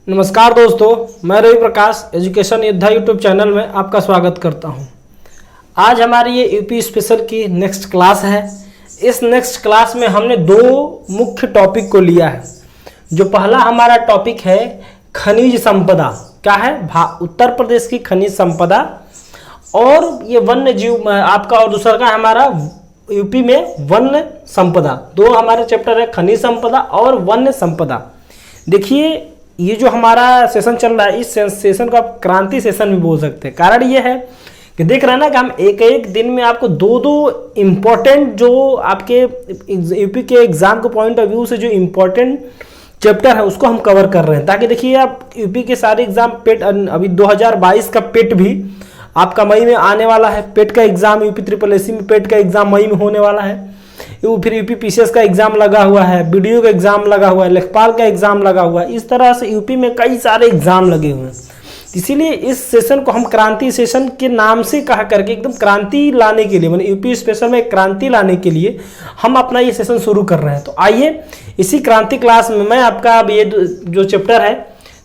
नमस्कार दोस्तों, मैं रवि प्रकाश एजुकेशन योद्धा यूट्यूब चैनल में आपका स्वागत करता हूं। आज हमारी ये यूपी स्पेशल की नेक्स्ट क्लास है। इस नेक्स्ट क्लास में हमने दो मुख्य टॉपिक को लिया है। जो पहला हमारा टॉपिक है खनिज संपदा, क्या है उत्तर प्रदेश की खनिज संपदा, और ये वन्य जीव आपका, और दूसरा का हमारा यूपी में वन्य संपदा। दो हमारे चैप्टर है, खनिज संपदा और वन्य संपदा। देखिए ये जो हमारा सेशन चल रहा है, इस सेशन को आप क्रांति सेशन भी बोल सकते हैं। कारण ये है कि देख रहे हैं ना कि हम एक एक दिन में आपको दो दो इम्पोर्टेंट, जो आपके यूपी के एग्जाम के पॉइंट ऑफ व्यू से जो इम्पोर्टेंट चैप्टर है उसको हम कवर कर रहे हैं, ताकि देखिए आप यूपी के सारे एग्जाम पेट, अभी 2022 का पेट भी आपका मई में आने वाला है। पेट का एग्जाम यूपी SSSC में पेट का एग्जाम मई में होने वाला है। फिर यूपी PCS का एग्जाम लगा हुआ है, BDO का एग्जाम लगा हुआ है, लेखपाल का एग्जाम लगा हुआ है। इस तरह से यूपी में कई सारे एग्जाम लगे हुए हैं। इसीलिए इस सेशन को हम क्रांति सेशन के नाम से कहा करके एकदम क्रांति लाने के लिए, मतलब यूपी स्पेशल में क्रांति लाने के लिए हम अपना ये सेशन शुरू कर रहे हैं। तो आइए इसी क्रांति क्लास में मैं आपका अब ये जो चैप्टर है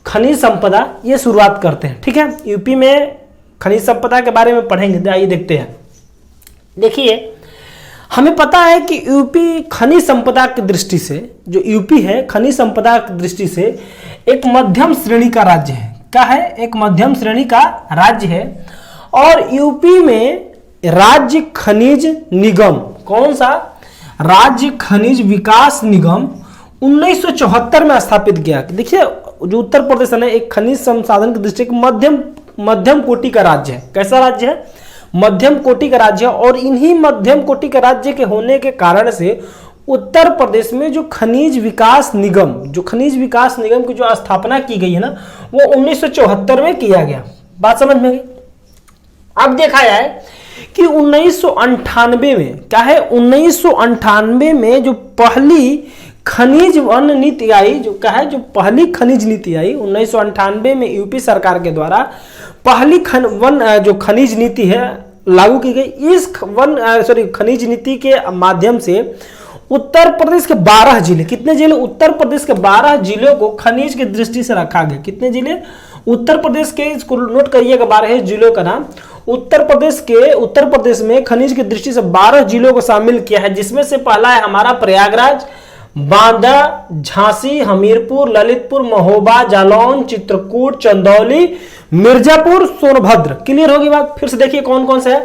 खनिज संपदा, ये शुरुआत करते हैं। ठीक है, यूपी में खनिज संपदा के बारे में पढ़ेंगे। आइए देखते हैं। देखिए हमें पता है कि यूपी खनिज संपदा की दृष्टि से, जो यूपी है खनिज संपदा की दृष्टि से एक मध्यम श्रेणी का राज्य है। क्या है? एक मध्यम श्रेणी का राज्य है। और यूपी में राज्य खनिज निगम, कौन सा? राज्य खनिज विकास निगम 1974 में स्थापित किया। देखिए जो उत्तर प्रदेश है एक खनिज संसाधन की दृष्टि से मध्यम कोटि का राज्य है। कैसा राज्य है? मध्यम कोटि का राज्य। और इन्हीं मध्यम कोटि के राज्य के होने के कारण से उत्तर प्रदेश में जो खनिज विकास निगम की जो स्थापना की गई है ना, वो 1974 में किया गया। बात समझ में गई? अब देखा जाए कि 1998 में क्या है, 1998 में जो पहली खनिज वन नीति आई, जो क्या है, जो पहली खनिज नीति आई 1998 में यूपी सरकार के द्वारा पहली जो खनिज नीति है लागू की गई। इस खनिज नीति के माध्यम से उत्तर प्रदेश के 12 जिले, कितने जिले? उत्तर प्रदेश के 12 जिलों को खनिज की दृष्टि से रखा गया। कितने जिले? उत्तर प्रदेश के, इसको नोट करिएगा, 12 जिलों का नाम। उत्तर प्रदेश में खनिज की दृष्टि से 12 जिलों को शामिल किया है, जिसमें से पहला है हमारा प्रयागराज, बांदा, झांसी, हमीरपुर, ललितपुर, महोबा, जालौन, चित्रकूट, चंदौली, मिर्जापुर, सोनभद्र। क्लियर होगी बात? फिर से देखिए कौन कौन से है।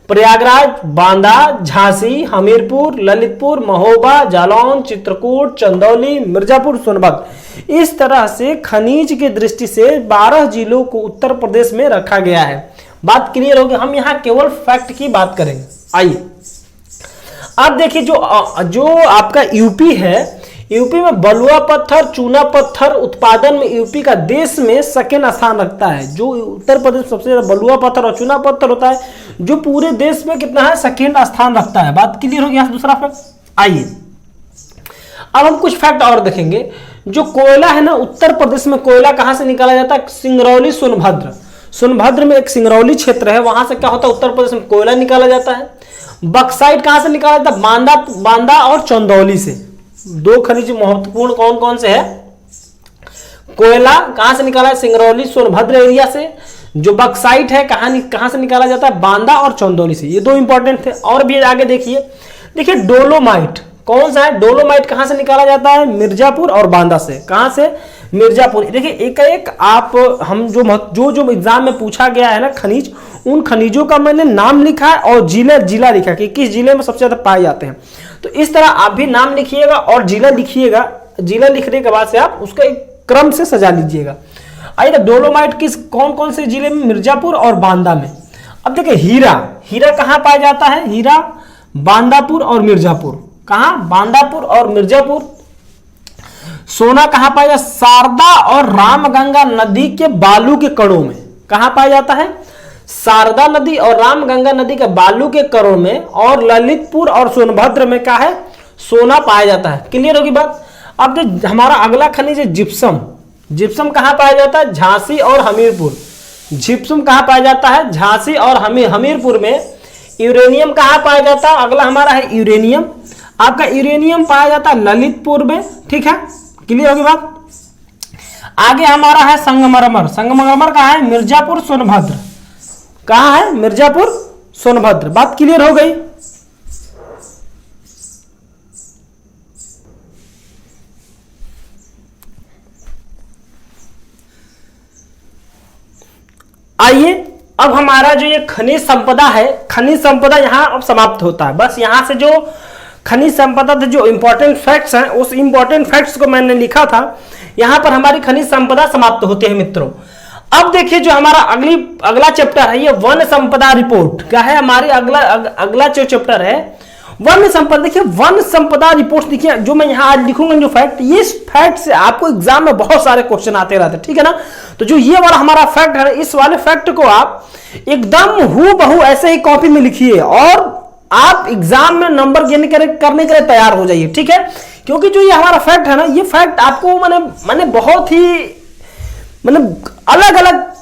प्रयागराज, बांदा, झांसी, हमीरपुर, ललितपुर, महोबा, जालौन, चित्रकूट, चंदौली, मिर्जापुर, सोनभद्र। इस तरह से खनिज की दृष्टि से 12 जिलों को उत्तर प्रदेश में रखा गया है। बात क्लियर होगी? हम यहाँ केवल फैक्ट की बात करेंगे। आइए अब देखिए जो आपका यूपी है, यूपी में बलुआ पत्थर, चूना पत्थर उत्पादन में यूपी का देश में सेकेंड स्थान रखता है। जो उत्तर प्रदेश सबसे ज्यादा बलुआ पत्थर और चूना पत्थर होता है, जो पूरे देश में कितना है, सेकेंड स्थान रखता है। बात क्लियर होगी? यहाँ दूसरा फैक्ट। आइए अब हम कुछ फैक्ट और देखेंगे। जो कोयला है ना, उत्तर प्रदेश में कोयला कहां से निकाला जाता है? सिंगरौली, सोनभद्र में एक सिंगरौली क्षेत्र है, वहां से क्या होता है, उत्तर प्रदेश में कोयला निकाला जाता है। बक्साइट कहां से निकाला जाता है? बांदा और चंदौली से। दो खनिज महत्वपूर्ण कौन कौन से है? कोयला कहां से निकाला है? सिंगरौली, सोनभद्र एरिया से। जो बक्साइट है कहां से निकाला जाता है? बांदा और चंदौली से। ये दो इंपॉर्टेंट थे। और भी आगे देखिए डोलोमाइट कौन सा है? डोलोमाइट कहां से निकाला जाता है? मिर्जापुर और बांदा से। कहां से? मिर्जापुर। देखिए एक आप हम जो एग्जाम में पूछा गया है ना खनिज, उन खनिजों का मैंने नाम लिखा है और जिला लिखा है कि किस जिले में सबसे ज्यादा पाए जाते हैं। तो इस तरह आप भी नाम लिखिएगा और जिला लिखिएगा। जिला लिखने के बाद से आप उसका एक क्रम से सजा लीजिएगा। आइए डोलोमाइट किस कौन से जिले में? मिर्जापुर और बांदा में। अब देखिए हीरा कहां पाया जाता है? हीरा बांदापुर और मिर्जापुर। कहां? बांदापुर और मिर्जापुर। सोना कहां पाया जाता है? शारदा और रामगंगा नदी के बालू के कणों में। कहां पाया जाता है? शारदा नदी और रामगंगा नदी के बालू के कणों में। और ललितपुर और सोनभद्र में क्या है? सोना पाया जाता है। क्लियर होगी बात? अब जो हमारा अगला खनिज है जिप्सम कहां पाया जाता है? झांसी और हमीरपुर। जिप्सम कहां पाया जाता है? झांसी और हमीरपुर में। यूरेनियम कहां पाया जाता है? अगला हमारा है यूरेनियम। आपका यूरेनियम पाया जाता है ललितपुर में। ठीक है, क्लियर होगी बात? आगे हमारा है संगमरमर। संगमरमर कहाँ है? मिर्जापुर सोनभद्र। कहाँ है? मिर्जापुर सोनभद्र। बात क्लियर हो गई। आइए अब हमारा जो ये खनिज संपदा है, खनिज संपदा यहाँ अब समाप्त होता है। बस यहाँ से जो खनिज संपदा थे, जो इंपॉर्टेंट फैक्ट्स हैं, उस इंपॉर्टेंट फैक्ट्स को मैंने लिखा था, यहाँ पर हमारी खनिज संपदा समाप्त होती है मित्रों। अब देखिए जो हमारा अगला चैप्टर है, ये वन संपदा रिपोर्ट। क्या है हमारी अगला जो चैप्टर है वन संपदा। देखिए वन संपदा रिपोर्ट, देखिए जो मैं यहाँ आज लिखूंगा जो फैक्ट, ये फैक्ट से आपको एग्जाम में बहुत सारे क्वेश्चन आते रहते हैं, ठीक है ना। तो जो ये वाला हमारा फैक्ट है, इस वाले फैक्ट को आप एकदम हूबहू ऐसे ही कॉपी में लिखिए और आप एग्जाम में नंबर गेन करने के लिए तैयार हो जाइए, ठीक है। क्योंकि जो ये हमारा फैक्ट है ना, ये फैक्ट आपको मैंने बहुत ही अलग अलग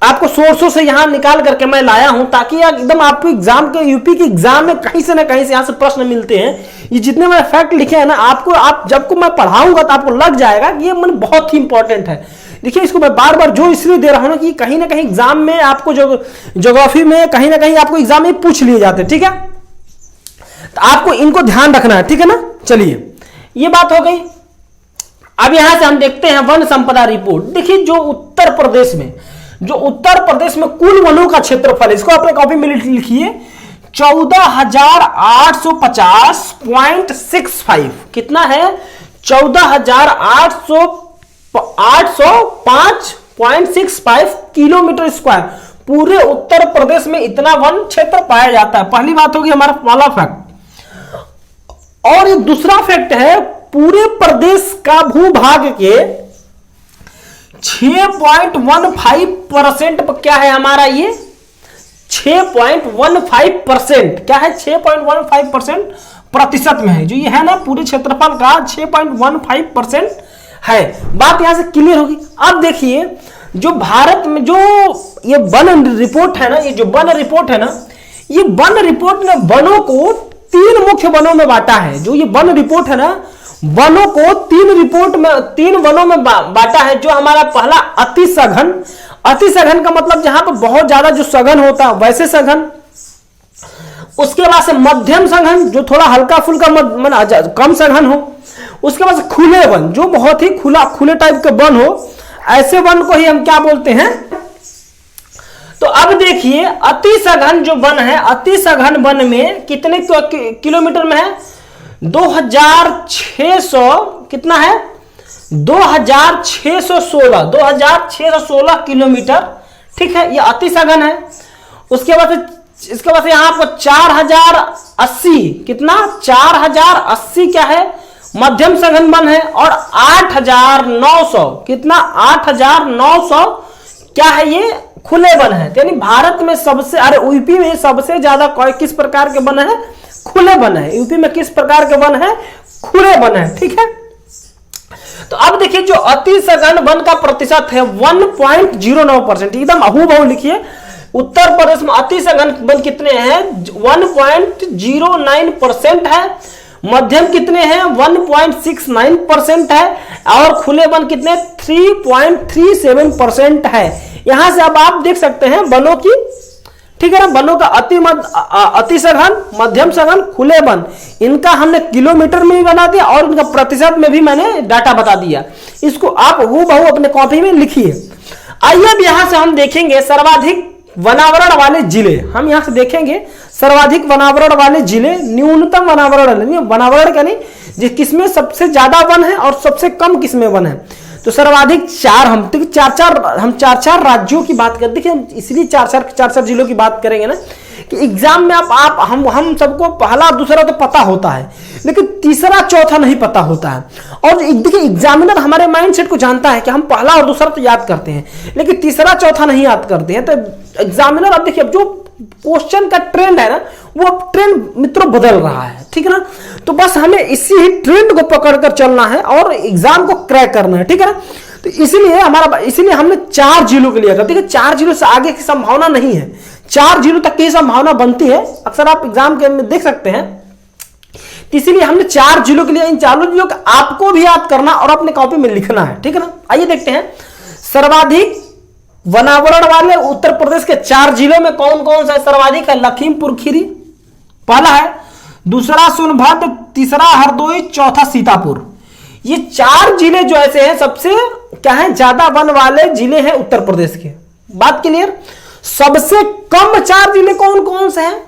आपको सोर्सों से यहां निकाल करके मैं लाया हूं, ताकि एकदम आपको एग्जाम के यूपी के एग्जाम में कहीं से ना कहीं से यहां से प्रश्न मिलते हैं। ये जितने मैंने फैक्ट लिखे हैं ना, आपको आप जब को मैं पढ़ाऊंगा तो आपको लग जाएगा कि ये बहुत ही इंपॉर्टेंट है। देखिए इसको मैं बार बार जो इसलिए दे रहा हूं ना कि कहीं ना कहीं एग्जाम में आपको ज्योग्राफी में कहीं ना कहीं आपको एग्जाम में पूछ लिए जाते हैं, ठीक है। तो आपको इनको ध्यान रखना है, ठीक है ना। चलिए ये बात हो गई। अब यहां से हम देखते हैं वन संपदा रिपोर्ट। देखिए जो उत्तर प्रदेश में कुल वनों का क्षेत्रफल, इसको अपने कॉपी में लिखिए 14,850.65। कितना है? 14,805.65 किलोमीटर स्क्वायर। पूरे उत्तर प्रदेश में इतना वन क्षेत्र पाया जाता है। पहली बात होगी हमारा पहला फैक्ट। और ये दूसरा फैक्ट है, पूरे प्रदेश का भूभाग के 6.15% पर क्या है हमारा ये 6.15% क्या है? 6.15% प्रतिशत में है। जो ये है ना पूरे क्षेत्रफल का 6.15% है। बात यहां से क्लियर होगी। अब देखिए जो भारत में जो ये वन रिपोर्ट है ना, ये जो वन रिपोर्ट है ना, ये वन रिपोर्ट ने वनों को 3 मुख्य वनों में बांटा है। जो ये वन रिपोर्ट है ना, वनों को 3 वनों में बांटा है। जो हमारा पहला अति सघन, अति सघन का मतलब जहां पर बहुत ज्यादा जो सघन होता है वैसे सघन। उसके बाद से मध्यम सघन, जो थोड़ा हल्का फुल्का कम सघन हो। उसके बाद से खुले वन, जो बहुत ही खुले टाइप के वन हो, ऐसे वन को ही हम क्या बोलते हैं। तो अब देखिए अति सघन जो वन है, अति सघन वन में कितने किलोमीटर में है? 2600 कितना है? 2616 किलोमीटर, ठीक है। ये अति सघन है। उसके बाद यहां पर 4080 कितना? 4080 क्या है? मध्यम सघन वन है। और 8900 कितना? 8900 क्या है? ये खुले वन है। यानी भारत में सबसे, यूपी में सबसे ज्यादा किस प्रकार के वन है? खुले वन है। यूपी में किस प्रकार के वन है? खुले वन है, ठीक है। तो अब देखिए जो अति सघन वन का प्रतिशत है 1.09%। एकदम अहूबहू लिखिए। उत्तर प्रदेश में अति सघन वन कितने हैं? 1.09% है। मध्यम कितने हैं? 1.69% है। और खुले वन कितने? 3.37% है। यहां से अब आप देख सकते हैं वनों की, ठीक है ना, वनों का अति सघन, मध्यम सघन, खुले वन, इनका हमने किलोमीटर में भी बना दिया और इनका प्रतिशत में भी मैंने डाटा बता दिया। इसको आप हूबहू अपने कॉपी में लिखिए। आइए अब यहां से हम देखेंगे सर्वाधिक वनावरण वाले जिले। हम यहां से देखेंगे सर्वाधिक वनावरण वाले जिले, न्यूनतम वनावरण का नहीं, किसमें सबसे ज्यादा वन है और सबसे कम किसमें वन है। तो सर्वाधिक हम चार राज्यों की बात करते हैं। इसलिए चार जिलों की बात करेंगे ना कि एग्जाम में हम सबको पहला दूसरा तो पता होता है, लेकिन तीसरा चौथा नहीं पता होता है। और देखिए एग्जामिनर हमारे माइंडसेट को जानता है कि हम पहला और दूसरा तो याद करते हैं, लेकिन तीसरा चौथा नहीं याद करते हैं। तो एग्जामिनर अब देखिए जो क्वेश्चन का ट्रेंड है ना, वो अब ट्रेंड मित्रों बदल रहा है, ठीक है ना। तो बस हमें इसी ही ट्रेंड को पकड़कर चलना है और एग्जाम को क्रैक करना है, ठीक है ना। तो इसलिए हमने 4 जिलों के लिए, देखिए 4 जिलों से आगे की संभावना नहीं है, 4 जिलों तक की संभावना बनती है। अक्सर आप एग्जाम के में देख सकते हैं तो इसीलिए हमने 4 जिलों के लिए, इन 4 जिलों का आपको भी याद करना और अपने कॉपी में लिखना है, ठीक है ना। आइए देखते हैं सर्वाधिक वनावरण वाले उत्तर प्रदेश के 4 जिलों में कौन कौन सा सर्वाधिक है। लखीमपुर खीरी पहला है, दूसरा सोनभद्र, तीसरा हरदोई, चौथा सीतापुर। ये 4 जिले जो ऐसे हैं सबसे क्या है, ज्यादा वन वाले जिले हैं उत्तर प्रदेश के। बात क्लियर। सबसे कम 4 जिले कौन कौन से हैं,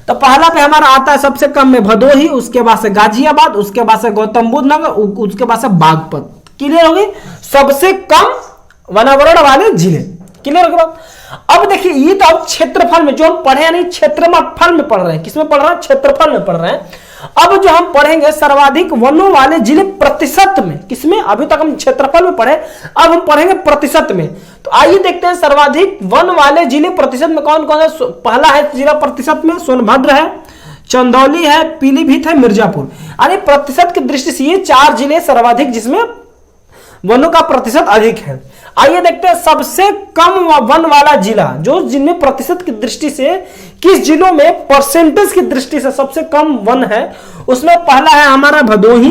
तो पहला पे हमारा आता है सबसे कम में भदोही, उसके बाद से गाजियाबाद, उसके बाद से गौतम बुद्ध नगर, उसके बाद से बागपत। क्लियर हो गई, सबसे कम वनावरण वाले जिले। क्लियर हो गया। अब देखिए ये तो अब क्षेत्रफल में जो हम पढ़े नहीं, क्षेत्रफल में पढ़ रहे हैं, किसमें पढ़ रहे हैं, क्षेत्रफल में पढ़ रहे हैं। अब जो हम पढ़ेंगे सर्वाधिक वनों वाले जिले प्रतिशत में, किसमें, अभी तक हम क्षेत्रफल में पढ़े, अब हम पढ़ेंगे प्रतिशत में। तो आइए देखते हैं सर्वाधिक वन वाले जिले प्रतिशत में कौन कौन है। पहला है जिला प्रतिशत में सोनभद्र है, चंदौली है, पीलीभीत है, मिर्जापुर। यानी प्रतिशत की दृष्टि से ये 4 जिले सर्वाधिक जिसमें वनों का प्रतिशत अधिक है। आइए देखते हैं सबसे कम वन वाला जिला, जो जिनमें प्रतिशत की दृष्टि से किस जिलों में परसेंटेज की दृष्टि से सबसे कम वन है। उसमें पहला है हमारा भदोही,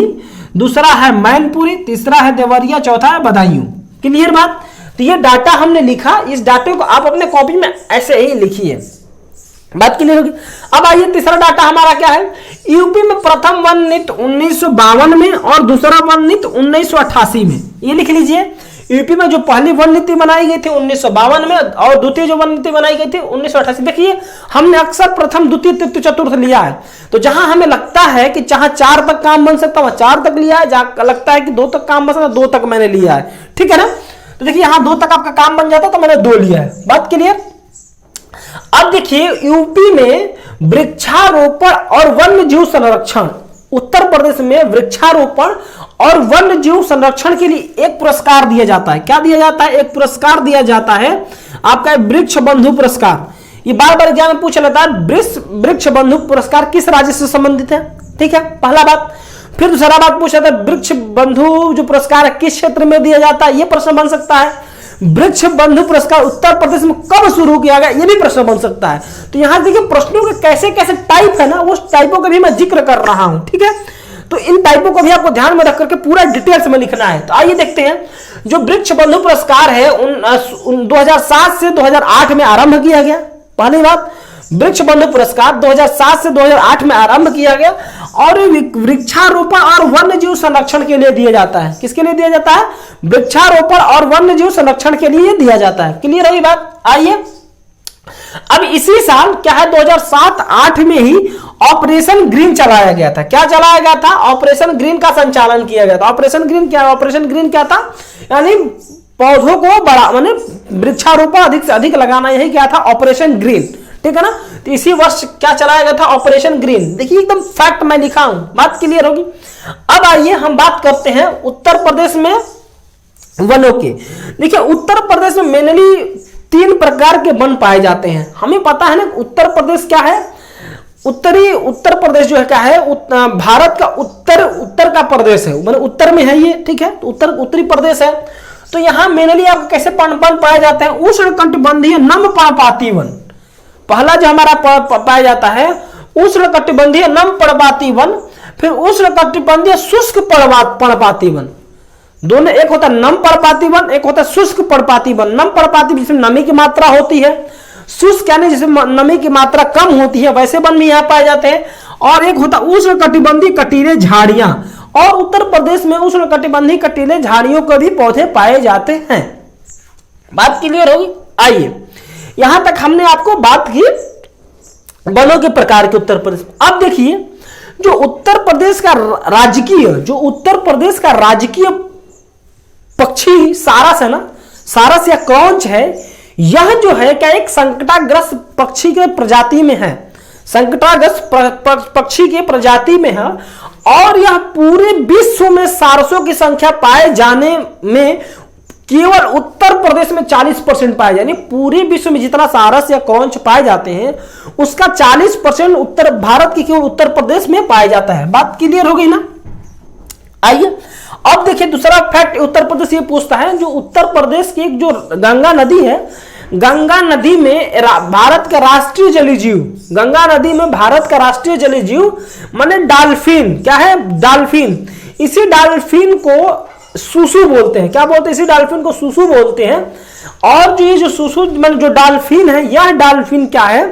दूसरा है मैनपुरी, तीसरा है देवरिया, चौथा है बदायूं। क्लियर बात। तो ये डाटा हमने लिखा, इस डाटे को आप अपने कॉपी में ऐसे ही लिखिए, बात क्लियर होगी। अब आइए तीसरा डाटा हमारा क्या है। यूपी में प्रथम वन नीति 1952 में और दूसरा वन नीति 1988 में, ये लिख लीजिए। यूपी में जो पहली वन नीति बनाई गई थी 1952 में और द्वितीय जो वन नीति बनाई गई थी 1988। देखिए हमने अक्सर प्रथम, द्वितीय, तृतीय, चतुर्थ लिया है। तो जहां हमें लगता है कि जहां 4 तक काम बन सकता है वहां 4 तक लिया है, जहां लगता है कि 2 तक काम बन सकता है 2 तक मैंने लिया है, ठीक है ना। तो देखिए यहां 2 तक आपका काम बन जाता तो मैंने 2 लिया है, बात क्लियर। अब देखिए यूपी में वृक्षारोपण और वन्य जीव संरक्षण, उत्तर प्रदेश में वृक्षारोपण और वन्य जीव संरक्षण के लिए एक पुरस्कार दिया जाता है। क्या दिया जाता है, एक पुरस्कार दिया जाता है आपका वृक्ष बंधु पुरस्कार। ये बार बार एग्जाम में पूछ लेता है वृक्ष बंधु पुरस्कार किस राज्य से संबंधित है, ठीक है, पहला बात। फिर दूसरा बात पूछ लेता है वृक्ष बंधु जो पुरस्कार है किस क्षेत्र में दिया जाता है, यह प्रश्न बन सकता है। वृक्ष बंधु पुरस्कार उत्तर प्रदेश में कब शुरू किया गया, यह भी प्रश्न बन सकता है। तो यहां देखिए प्रश्नों के कैसे कैसे टाइप है ना, उस टाइपों का भी मैं जिक्र कर रहा हूं, ठीक है। तो इन टाइपों को भी आपको ध्यान में रख करके पूरा डिटेल्स में लिखना है। तो आइए देखते हैं जो वृक्ष बंधु पुरस्कार है 2007 से 2008 में आरंभ किया गया। पहली बात, वृक्ष बंधु पुरस्कार 2007 से 2008 में आरंभ किया गया और वृक्षारोपण और वन्य जीव संरक्षण के लिए दिया जाता है। किसके लिए दिया जाता है, वृक्षारोपण और वन्य जीव संरक्षण के लिए दिया जाता है। क्लियर है ये बात। आइए अब इसी साल क्या है 2007-8 में ही ऑपरेशन ग्रीन चलाया गया था। क्या चलाया गया था, ऑपरेशन ग्रीन का संचालन किया गया था। ऑपरेशन ग्रीन क्या, ऑपरेशन ग्रीन क्या था, यानी पौधों को बड़ा माने वृक्षारोपण अधिक से अधिक लगाना, यही क्या था ऑपरेशन ग्रीन, ठीक है ना। तो इसी वर्ष क्या चलाया गया था, ऑपरेशन ग्रीन। देखिए एकदम फैक्ट मैं लिखा हूं, बात क्लियर होगी। अब आइए हम बात करते हैं उत्तर प्रदेश में वनों के। देखिए उत्तर प्रदेश में मेनली 3 प्रकार के वन पाए जाते हैं। हमें पता है ना उत्तर प्रदेश क्या है, उत्तर प्रदेश जो है क्या है, भारत का उत्तर का प्रदेश है, मतलब उत्तर में है ये, ठीक है। तो उत्तरी प्रदेश है। तो यहां मेनली आपको कैसे वन पाए जाते हैं, उष्णकटिबंधीय नम पर्णपाती वन। पहला जो हमारा पाया जाता है उष्णकटिबंधीय नम पर्णपाती वन, फिर उष्णकटिबंधीय शुष्क पर्णपाती वन। दोनों, एक होता है नम पर्णपाती वन, एक होता है शुष्क पर्णपाती वन। नम पर्णपाती जिसमें नमी की मात्रा होती है, शुष्क यानी जिसमें नमी की मात्रा कम होती है, वैसे वन भी यहाँ पाए जाते हैं। और एक होता है उष्णकटिबंधीय कटीले झाड़ियां, और उत्तर प्रदेश में उष्णकटिबंधीय कटीले झाड़ियों के भी पौधे पाए जाते हैं। बात क्लियर होगी। आइए यहां तक हमने आपको बात की वनों के प्रकार के उत्तर प्रदेश। अब देखिए जो उत्तर प्रदेश का राजकीय पक्षी सारस है ना, सारस या क्रॉच है, यह जो है क्या एक संकटाग्रस्त पक्षी के प्रजाति में है, संकटाग्रस्त पक्षी के प्रजाति में है। और यह पूरे विश्व में सारसों की संख्या पाए जाने में केवल उत्तर प्रदेश में 40% पाए जाते, पूरे विश्व में जितना सारस या क्रॉच पाए जाते हैं उसका 40% उत्तर भारत के केवल उत्तर प्रदेश में पाया जाता है। बात क्लियर हो गई ना। आइए अब देखिए दूसरा फैक्ट उत्तर प्रदेश ये पूछता है, जो उत्तर प्रदेश की जो गंगा नदी है, गंगा नदी में भारत का राष्ट्रीय जलीय जीव, गंगा नदी में भारत का राष्ट्रीय जलीय जीव माने डॉल्फिन। क्या है? डॉल्फिन। इसी डॉल्फिन को सुसु बोलते हैं। क्या बोलते हैं? इसी डॉल्फिन को सुसु बोलते हैं। और जो ये जो सुसु माने जो डॉल्फिन है, यह डॉल्फिन क्या है?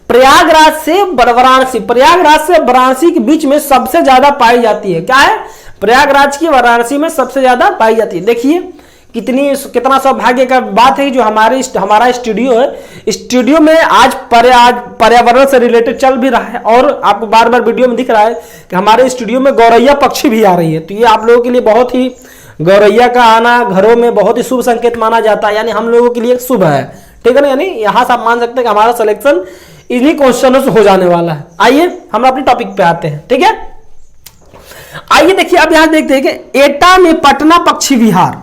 प्रयागराज से वाराणसी के बीच में सबसे ज्यादा पाई जाती है। क्या है? प्रयागराज की वाराणसी में सबसे ज्यादा पाई जाती है। देखिए कितना सौभाग्य का बात है जो हमारा स्टूडियो है। स्टूडियो में आज पर्यावरण से रिलेटेड चल भी रहा है और आपको बार बार वीडियो में दिख रहा है कि हमारे स्टूडियो में गौरैया पक्षी भी आ रही है। तो ये आप लोगों के लिए बहुत ही, गौरैया का आना घरों में बहुत ही शुभ संकेत माना जाता है, यानी हम लोगों के लिए शुभ है। ठीक है ना? यानी यहां से आप मान सकते हैं कि हमारा सिलेक्शन इन्हीं क्वेश्चनों से हो जाने वाला है। आइए हम अपने टॉपिक पे आते हैं। ठीक है, आइए देखिए अब यहां देखते हैं कि एटा में पटना पक्षी विहार।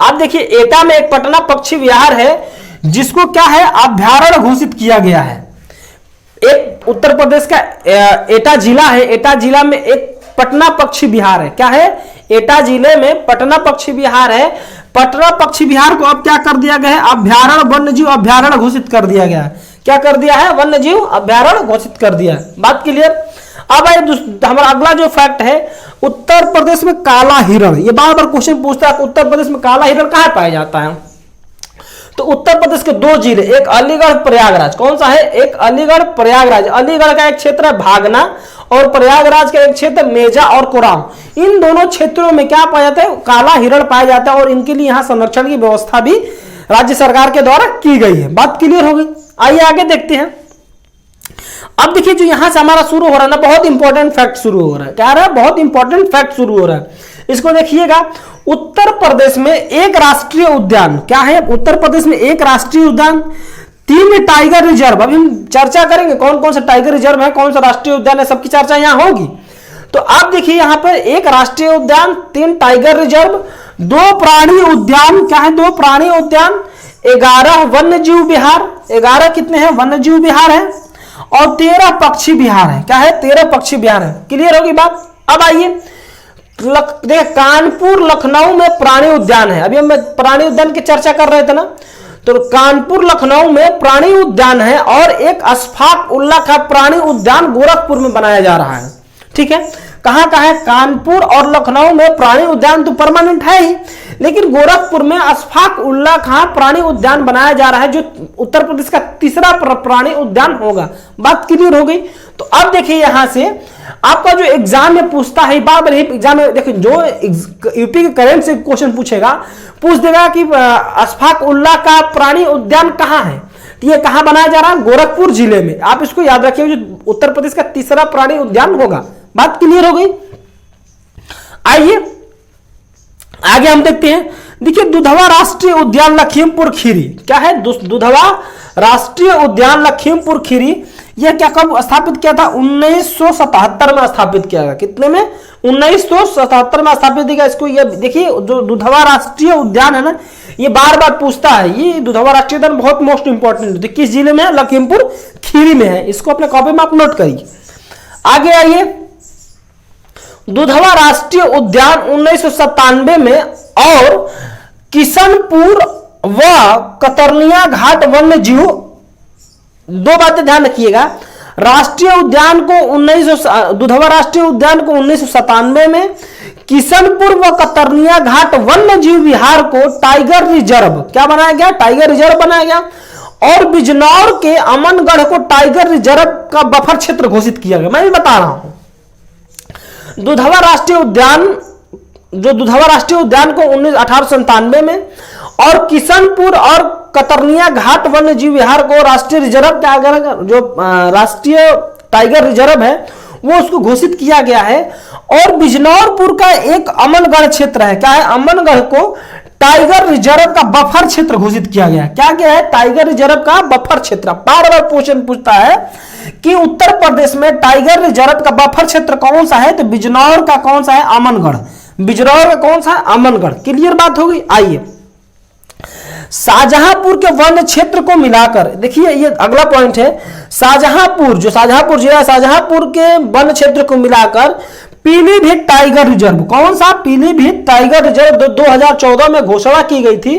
आप देखिए एटा में एक पटना पक्षी विहार है जिसको क्या है? अभ्यारण्य घोषित किया गया है। एक उत्तर प्रदेश का एटा जिला है। एटा जिला में एक पटना पक्षी विहार है। क्या है? एटा जिले में पटना पक्षी विहार है। पटना पक्षी विहार को अब क्या कर दिया गया है? अभ्यारण्य, वन्यजीव अभ्यारण्य घोषित कर दिया गया है। क्या कर दिया है? वन्यजीव अभ्यारण्य घोषित कर दिया है। बात क्लियर? अब आइए हमारा अगला जो फैक्ट है, उत्तर प्रदेश में काला हिरण। ये बार बार क्वेश्चन पूछता है उत्तर प्रदेश में काला हिरण कहां पाया जाता है? तो उत्तर प्रदेश के दो जिले, एक अलीगढ़ प्रयागराज। कौन सा है? एक अलीगढ़ प्रयागराज। अलीगढ़ का एक क्षेत्र है भागना और प्रयागराज का एक क्षेत्र मेजा और कोराम। इन दोनों क्षेत्रों में क्या पाया जाता है? काला हिरण पाया जाता है और इनके लिए यहां संरक्षण की व्यवस्था भी राज्य सरकार के द्वारा की गई है। बात क्लियर हो गई? आइए आगे देखते हैं। अब देखिए जो यहां से हमारा शुरू हो रहा है ना, बहुत इंपॉर्टेंट फैक्ट शुरू हो रहा है। क्या रहा है? बहुत इंपॉर्टेंट फैक्ट शुरू हो रहा है। इसको देखिएगा, उत्तर प्रदेश में एक राष्ट्रीय उद्यान। क्या है? उत्तर प्रदेश में एक राष्ट्रीय उद्यान, 3 टाइगर रिजर्व। अभी हम चर्चा करेंगे कौन कौन सा टाइगर रिजर्व है, कौन सा राष्ट्रीय उद्यान है, सबकी चर्चा यहां होगी। तो आप देखिए यहां पर एक राष्ट्रीय उद्यान, 3 टाइगर रिजर्व, 2 प्राणी उद्यान। क्या है? 2 प्राणी उद्यान, 11 वन्यजीव विहार। 11 कितने हैं? वन्यजीव विहार है और 13 पक्षी विहार है। क्या है? 13 पक्षी विहार है। क्लियर होगी बात? अब आइए देखिए, कानपुर लखनऊ में प्राणी उद्यान है। अभी हम प्राणी उद्यान की चर्चा कर रहे थे ना, तो कानपुर लखनऊ में प्राणी उद्यान है और एक अशफाक उल्लाह का प्राणी उद्यान गोरखपुर में बनाया जा रहा है। ठीक है, कहां कहां है? कानपुर और लखनऊ में प्राणी उद्यान तो परमानेंट है ही, लेकिन गोरखपुर में अशफाक उल्लाह खां प्राणी उद्यान बनाया जा रहा है जो उत्तर प्रदेश का तीसरा प्राणी उद्यान होगा। बात क्लियर हो गई? तो अब देखिए यहां से आपका जो एग्जाम में पूछता है, बार बार एग्जाम में देखिए जो यूपी के करंट से क्वेश्चन पूछेगा, पूछ देगा कि अशफाक उल्लाह का प्राणी उद्यान कहां है? तो ये कहां बनाया जा रहा है? गोरखपुर जिले में। आप इसको याद रखिए, जो उत्तर प्रदेश का तीसरा प्राणी उद्यान होगा। बात क्लियर हो गई? आइए आगे हम देखते हैं। देखिए दुधवा राष्ट्रीय उद्यान लखीमपुर खीरी। क्या है? दुधवा राष्ट्रीय उद्यान लखीमपुर खीरी। यह क्या कब स्थापित किया था? 1977 में स्थापित किया गया। कितने में? 1977 में स्थापित किया। इसको ये देखिए, जो दुधवा राष्ट्रीय उद्यान है ना, ये बार बार पूछता है। ये दुधवा राष्ट्रीय उद्यान बहुत मोस्ट इंपॉर्टेंट है। किस जिले में है? लखीमपुर खीरी में है। इसको अपने कॉपी में आप नोट करिए। आगे आइए, दुधवा राष्ट्रीय उद्यान 1997 में और किशनपुर व कतरनिया घाट वन्य जीव। 2 बातें ध्यान रखिएगा। राष्ट्रीय उद्यान को दुधवा राष्ट्रीय उद्यान को 1997 में, किशनपुर व कतरनिया घाट वन्य जीव विहार को टाइगर रिजर्व क्या बनाया गया? टाइगर रिजर्व बनाया गया। और बिजनौर के अमनगढ़ को टाइगर रिजर्व का बफर क्षेत्र घोषित किया गया। मैं भी बता रहा हूं, दुधवा राष्ट्रीय उद्यान को 1897 में और किशनपुर और कतरनिया घाट वन्य जीव विहार को राष्ट्रीय रिजर्व क्या जो राष्ट्रीय टाइगर रिजर्व है वो उसको घोषित किया गया है। और बिजनौरपुर का एक अमनगढ़ क्षेत्र है। क्या है? अमनगढ़ को टाइगर रिजर्व का बफर क्षेत्र घोषित किया गया है। क्या क्या है? टाइगर रिजर्व का बफर क्षेत्र। बार बार क्वेश्चन पूछता है कि उत्तर प्रदेश में टाइगर रिजर्व का बफर क्षेत्र कौन सा है? तो बिजनौर का कौन सा है? अमनगढ़। बिजनौर का कौन सा है? अमनगढ़। क्लियर बात होगी? आइए, शाहजहांपुर के वन क्षेत्र को मिलाकर, देखिए ये अगला पॉइंट है। शाहजहांपुर, जो शाहजहांपुर जिला, शाहजहांपुर के वन क्षेत्र को मिलाकर पीलीभीत टाइगर रिजर्व, कौन सा? पीलीभीत टाइगर रिजर्व 2014 में घोषणा की गई थी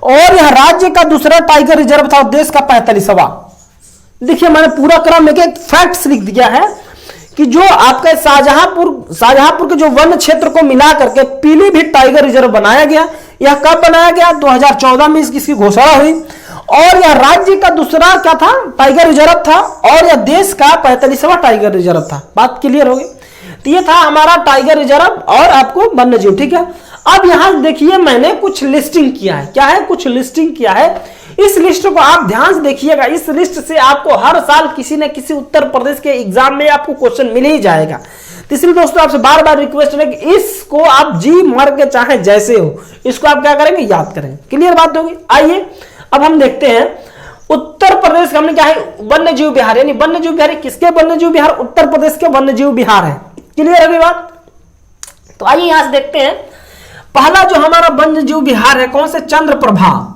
और यह राज्य का दूसरा टाइगर रिजर्व था और देश का 45वां। देखिए मैंने पूरा क्रम में एक फैक्ट्स लिख दिया है कि जो आपका शाहजहांपुर के जो वन क्षेत्र को मिला करके पीलीभीत टाइगर रिजर्व बनाया गया। यह कब बनाया गया? 2014 में इसकी घोषणा हुई और यह राज्य का दूसरा क्या था? टाइगर रिजर्व था और यह देश का 45वां टाइगर रिजर्व था। बात क्लियर होगी? तो ये था हमारा टाइगर रिजर्व और आपको वन्य जीव। ठीक है, अब यहां देखिए मैंने कुछ लिस्टिंग किया है। क्या है? कुछ लिस्टिंग किया है। इस लिस्ट को आप ध्यान से देखिएगा। इस लिस्ट से आपको हर साल किसी न किसी उत्तर प्रदेश के एग्जाम में आपको क्वेश्चन मिल ही जाएगा। तो इसलिए दोस्तों आपसे बार बार रिक्वेस्ट है कि इसको आप जी मर के चाहे जैसे हो इसको आप क्या करेंगे? याद करेंगे। क्लियर बात होगी? आइए अब हम देखते हैं उत्तर प्रदेश का हमने क्या है? वन्य जीव बिहार, यानी वन्य जीव बिहार किसके वन्य जीव बिहार? उत्तर प्रदेश के वन्य जीव बिहार है। क्लियर है बात? तो आइए यहां से देखते हैं पहला जो हमारा वन्य जीव बिहार है कौन से? चंद्रप्रभा।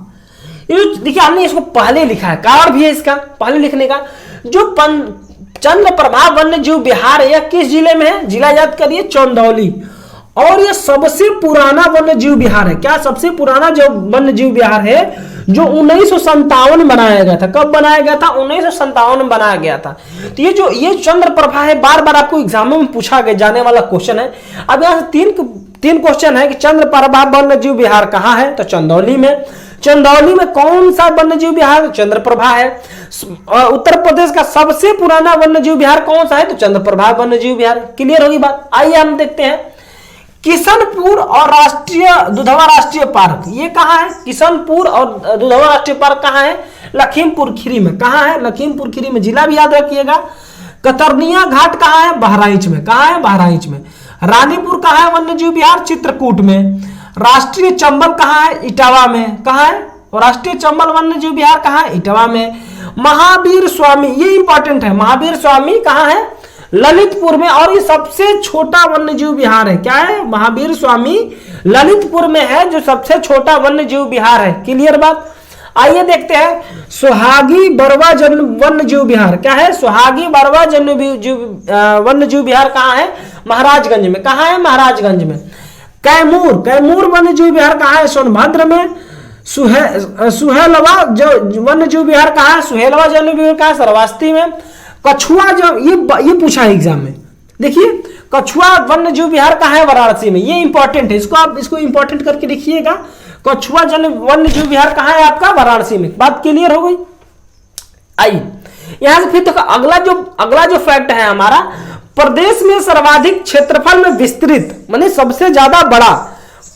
देखिए हमने इसको पहले लिखा है, कारण भी है इसका पहले लिखने का। जो चंद्रप्रभा वन्य जीव बिहार है यह किस जिले में है? जिला याद करिए, चंदौली। और यह सबसे पुराना वन्य जीव बिहार है। क्या? सबसे पुराना जो वन्य जीव बिहार है जो 1957 में बनाया गया था। कब बनाया गया था? 1957 में बनाया गया था। तो ये चंद्रप्रभा है, बार बार आपको एग्जामों में पूछा गया जाने वाला क्वेश्चन है। अब यहाँ से तीन क्वेश्चन है कि चंद्रप्रभा वन्य जीव बिहार कहाँ है? तो चंदौली में। चंदौली में कौन सा वन्य जीव बिहार? चंद्रप्रभा है। उत्तर प्रदेश का सबसे पुराना वन्य जीव बिहार कौन सा है? तो चंद्रप्रभा वन्य जीव बिहार। क्लियर होगी बात? आइए हम देखते हैं किशनपुर और दुधवा राष्ट्रीय पार्क ये कहाँ है? किशनपुर और दुधवा राष्ट्रीय पार्क कहाँ है? लखीमपुर खीरी में। कहाँ है? लखीमपुर खीरी में। जिला भी याद रखिएगा। कतरनिया घाट कहाँ है? बहराइच में। कहाँ है? बहराइच में। रानीपुर कहाँ है वन्य जीव बिहार? चित्रकूट में। राष्ट्रीय चंबल कहाँ है? इटावा में। कहाँ है? और राष्ट्रीय चंबल वन्य जीव बिहार कहाँ है? इटावा में। महावीर स्वामी, ये इंपॉर्टेंट है, महावीर स्वामी कहाँ है? ललितपुर में। और ये सबसे छोटा वन्य जीव बिहार है। क्या है? महावीर स्वामी ललितपुर में है जो सबसे छोटा वन्य जीव बिहार है। क्लियर बात? आइए देखते हैं सुहागी बरवा वन्य जीव बिहार। क्या है? सुहागी बरवा वन्य जीव बिहार कहाँ है? महाराजगंज में। कहाँ है? महाराजगंज में। कैमूर वन्य जीव बिहार कहाँ है? सोनभद्र में। सुहेलवा वन्य जीव बिहार कहाँ है? सुहेलवा वन्य जीव बिहार कहाँ है? श्रावस्ती में। कछुआ जो ये पूछा है एग्जाम में, देखिए कछुआ वन्य जीव बिहार कहाँ है? वाराणसी में। ये इंपॉर्टेंट है, इसको इंपॉर्टेंट करके लिखिएगा। कछुआ वन्य जीव बिहार कहाँ है आपका? वाराणसी में। बात क्लियर हो गई? आइए यहां से फिर तो अगला जो फैक्ट है हमारा, प्रदेश में सर्वाधिक क्षेत्रफल में विस्तृत माने सबसे ज्यादा बड़ा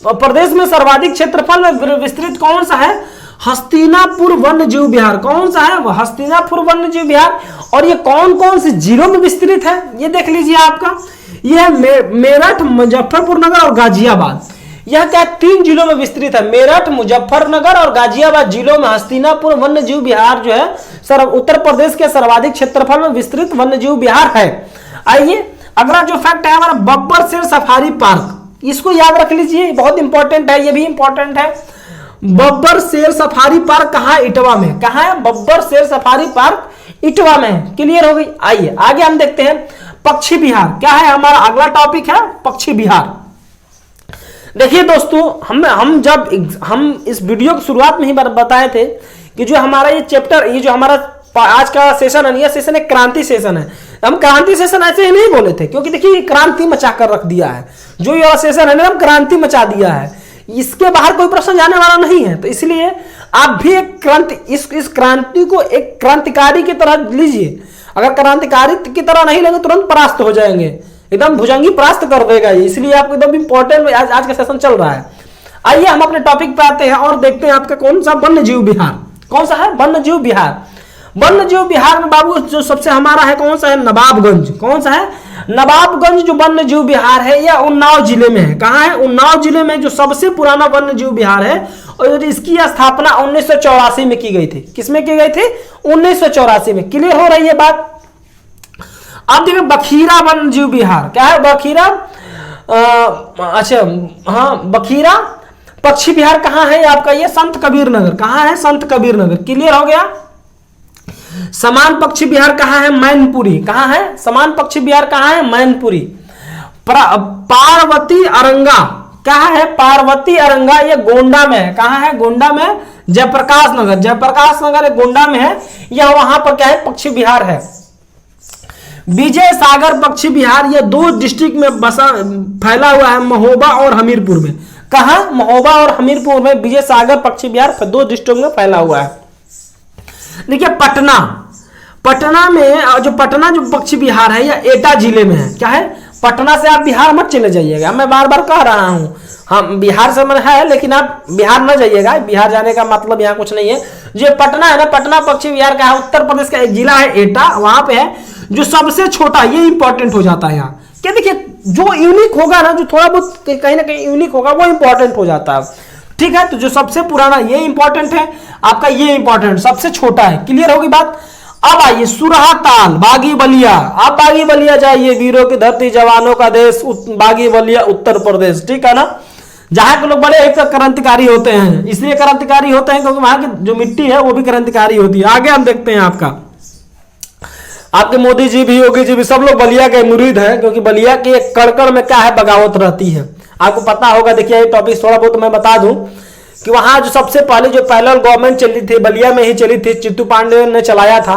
प्रदेश में सर्वाधिक क्षेत्रफल में विस्तृत कौन सा है? हस्तिनापुर वन्य जीव बिहार। कौन सा है? वह हस्तिनापुर वन्य जीव बिहार। और ये कौन कौन से जिलों में विस्तृत है ये देख लीजिए आपका। यह मेरठ, मुजफ्फरपुर नगर और गाजियाबाद। यह क्या 3 जिलों में विस्तृत है? मेरठ, मुजफ्फरनगर और गाजियाबाद जिलों में हस्तिनापुर वन्य जीव बिहार जो है उत्तर प्रदेश के सर्वाधिक क्षेत्रफल में विस्तृत वन्य जीव बिहार है। आइए अगला जो फैक्ट है हमारा बब्बर शेर सफारी पार्क, इसको याद रख लीजिए, बहुत इंपॉर्टेंट है, ये भी इंपॉर्टेंट है। बब्बर शेर सफारी पार्क कहाँ? इटवा में। कहाँ है? बब्बर शेर सफारी पार्क इटवा में। क्लियर हो गई? आइए आगे हम देखते हैं पक्षी बिहार। क्या है हमारा अगला टॉपिक? है पक्षी बिहार। देखिए दोस्तों हम इस वीडियो की शुरुआत में ही बताए थे कि जो हमारा ये चैप्टर, ये जो हमारा आज का सेशन है, ये सेशन एक क्रांति सेशन है। हम क्रांति सेशन ऐसे ही नहीं बोले थे क्योंकि देखिए क्रांति मचा कर रख दिया है। जो ये सेशन है ना, हम क्रांति मचा दिया है, इसके बाहर कोई प्रश्न जाने वाला नहीं है। तो इसलिए आप भी एक क्रांति इस क्रांति को एक क्रांतिकारी की तरह लीजिए। अगर क्रांतिकारी की तरह नहीं लेंगे तुरंत परास्त हो जाएंगे, एकदम भुजंगी परास्त कर देगा ये। इसलिए आपको एकदम इंपॉर्टेंट आज का सेशन चल रहा है। आइए हम अपने टॉपिक पे आते हैं और देखते हैं आपका कौन सा वन्य जीव बिहार। कौन सा है? वन्य जीव बिहार। वन्य जीव बिहार में बाबू जो सबसे हमारा है कौन सा है? नवाबगंज। कौन सा है? नवाबगंज जो वन्य जीव बिहार है यह उन्नाव जिले में है। कहाँ है? उन्नाव जिले में जो सबसे पुराना वन्य जीव बिहार है और इसकी स्थापना 1984 में की गई थी। किसमें की गई थी? 1984 में। क्लियर हो रही है बात? अब देखिए बखीरा वन्य जीव बिहार। क्या है? बखीरा बखीरा पक्षी बिहार कहाँ है आपका? ये संत कबीर नगर। कहाँ है? संत कबीर नगर। क्लियर हो गया? समान पक्षी बिहार कहाँ है? मैनपुरी। कहाँ है? समान पक्षी बिहार कहाँ है? मैनपुरी। पार्वती अरंगा, कहाँ है पार्वती अरंगा? ये गोंडा में है। कहाँ है? गोंडा में। जयप्रकाश नगर, जयप्रकाश नगर गोंडा में है। यह वहां पर क्या है? पश्चिम बिहार है। विजय सागर पश्चिम बिहार, ये 2 डिस्ट्रिक्ट में बसा फैला हुआ है, महोबा और हमीरपुर में। कहा? महोबा और हमीरपुर में विजय सागर पश्चिम बिहार 2 डिस्ट्रिक्ट में फैला हुआ है। देखिए पटना, पटना में जो पटना जो पश्चिम बिहार है यह एटा जिले में है। क्या है? पटना से आप बिहार मत चले जाइएगा, मैं बार बार कह रहा हूं। हम बिहार से मन है लेकिन आप बिहार न जाइएगा, बिहार जाने का मतलब यहाँ कुछ नहीं है। जो पटना है ना, पटना पश्चिम बिहार का है, उत्तर प्रदेश का एक जिला है एटा, वहां पे है। जो सबसे छोटा, ये इंपॉर्टेंट हो जाता है यहाँ। क्या देखिए, जो यूनिक होगा ना, जो थोड़ा बहुत कहीं ना कहीं यूनिक होगा वो इंपॉर्टेंट हो जाता है। ठीक है, तो जो सबसे पुराना ये इंपॉर्टेंट है आपका, ये इंपॉर्टेंट, सबसे छोटा है। क्लियर होगी बात? अब आइए सुरहा ताल, बागी बलिया। आप बागी बलिया जाइए, वीरों की धरती, जवानों का देश, बागी बलिया उत्तर प्रदेश। ठीक है ना? जहां के लोग बड़े एक क्रांतिकारी होते हैं, इसलिए क्रांतिकारी होते हैं क्योंकि वहां की जो मिट्टी है वो भी क्रांतिकारी होती है। आगे हम देखते हैं आपके मोदी जी भी, योगी जी भी, सब लोग बलिया के मुरीद हैं, क्योंकि बलिया की एक कड़कड़ में क्या है? बगावत रहती है। आपको पता होगा। देखिए ये टॉपिक थोड़ा बहुत मैं बता दूं कि वहां जो सबसे पहले जो पैरेलल गवर्नमेंट चली थी, बलिया में ही चली थी, चित्तू पांडे ने चलाया था।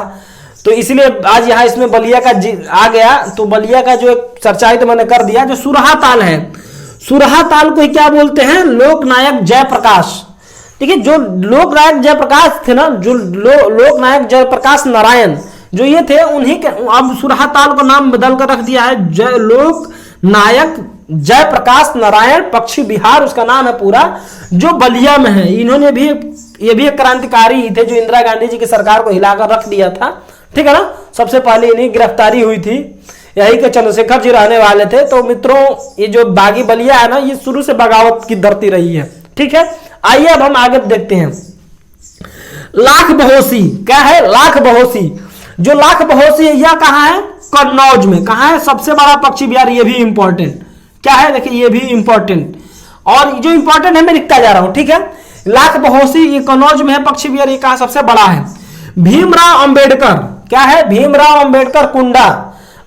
तो इसलिए आज यहाँ इसमें बलिया का आ गया। तो बलिया का जो एक चर्चा तो मैंने कर दिया। जो सुरहा ताल है, सुरहा ताल को क्या बोलते हैं? लोकनायक जयप्रकाश। देखिए जो लोकनायक जयप्रकाश थे ना, जो लोकनायक जयप्रकाश नारायण जो ये थे, उन्हीं के अब सुरहा ताल को नाम बदल कर रख दिया है लोक नायक जयप्रकाश नारायण पश्चिम बिहार, उसका नाम है पूरा, जो बलिया में है। इन्होंने भी, ये भी एक क्रांतिकारी ही थे जो इंदिरा गांधी जी की सरकार को हिलाकर रख दिया था। ठीक है ना? सबसे पहले इन्हीं गिरफ्तारी हुई थी, यही के चंद्रशेखर जी रहने वाले थे। तो मित्रों ये जो बागी बलिया है ना, ये शुरू से बगावत की धरती रही है। ठीक है, आइए अब हम आगे देखते हैं। लाख बहोसी, क्या है? लाख बहोसी। जो लाख बहोसी है यह कहाँ है? कन्नौज में। कहाँ है? सबसे बड़ा पश्चिम बिहार, ये भी इंपॉर्टेंट। क्या है? देखिए ये भी इंपॉर्टेंट, और जो इंपॉर्टेंट है मैं लिखता जा रहा हूं। ठीक है, लाख बहोसी ये कन्नौज में है, पश्चिम बिहार। ये कहाँ सबसे बड़ा है? भीमराव अंबेडकर, क्या है? भीमराव अंबेडकर कुंडा।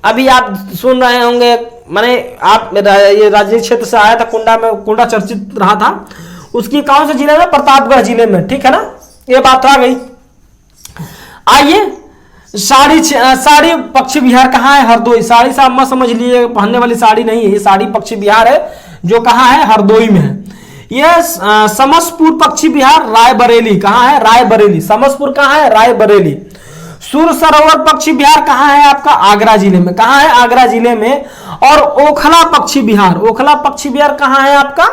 अभी आप सुन रहे होंगे, माने आप ये राजनीतिक क्षेत्र से आया था, कुंडा में, कुंडा चर्चित रहा था। उसकी कौन से जिले में? प्रतापगढ़ जिले में। ठीक है ना? ये बात आ गई। आइए साड़ी पश्चिम बिहार कहाँ है? हरदोई। साड़ी साहब मत समझ लिए पहनने वाली साड़ी नहीं है, ये साड़ी पश्चिम बिहार है, जो कहाँ है? हरदोई में है। यह समसपुर पश्चिम बिहार, रायबरेली। कहाँ है? रायबरेली। समसपुर कहाँ है? रायबरेली। सूर सरोवर पश्चिम बिहार कहाँ है? आपका आगरा जिले में। कहाँ है? आगरा जिले में। और ओखला पश्चिम बिहार, ओखला पश्चिम बिहार कहाँ है? आपका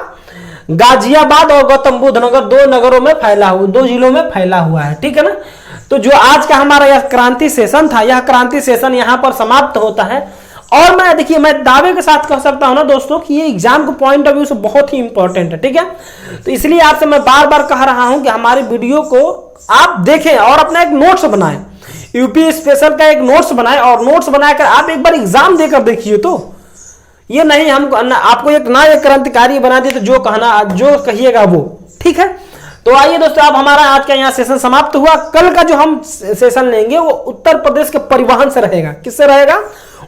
गाजियाबाद और गौतम बुद्ध नगर, 2 नगरों में फैला हुआ, 2 जिलों में फैला हुआ है। ठीक है ना? तो जो आज का हमारा यह क्रांति सेशन था, यह क्रांति सेशन यहाँ पर समाप्त होता है। और मैं देखिए, मैं दावे के साथ कह सकता हूं ना दोस्तों कि ये एग्जाम को पॉइंट ऑफ व्यू से बहुत ही इंपॉर्टेंट है। ठीक है, तो इसलिए आपसे मैं बार बार कह रहा हूं कि हमारी वीडियो को आप देखें और अपना एक नोट्स बनाएं, यूपी स्पेशल का एक नोट्स बनाएं, और नोट्स बनाकर आप एक बार एग्जाम देकर देखिए। तो ये नहीं हम आपको एक क्रांतिकारी बना दे, तो जो कहना, जो कहिएगा वो। ठीक है, तो आइए दोस्तों, अब हमारा आज का यहाँ सेशन समाप्त हुआ। कल का जो हम सेशन लेंगे वो उत्तर प्रदेश के परिवहन से रहेगा। किससे रहेगा?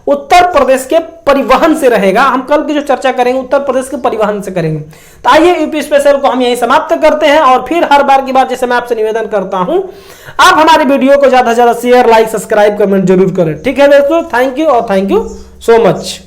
उत्तर प्रदेश के परिवहन से रहेगा। हम कल की जो चर्चा करेंगे उत्तर प्रदेश के परिवहन से करेंगे। तो आइए यूपी स्पेशल को हम यहीं समाप्त करते हैं, और फिर हर बार की बात जैसे मैं आपसे निवेदन करता हूं, आप हमारी वीडियो को ज्यादा से ज्यादा शेयर, लाइक, सब्सक्राइब, कमेंट जरूर करें। ठीक है दोस्तों, थैंक यू और थैंक यू सो मच।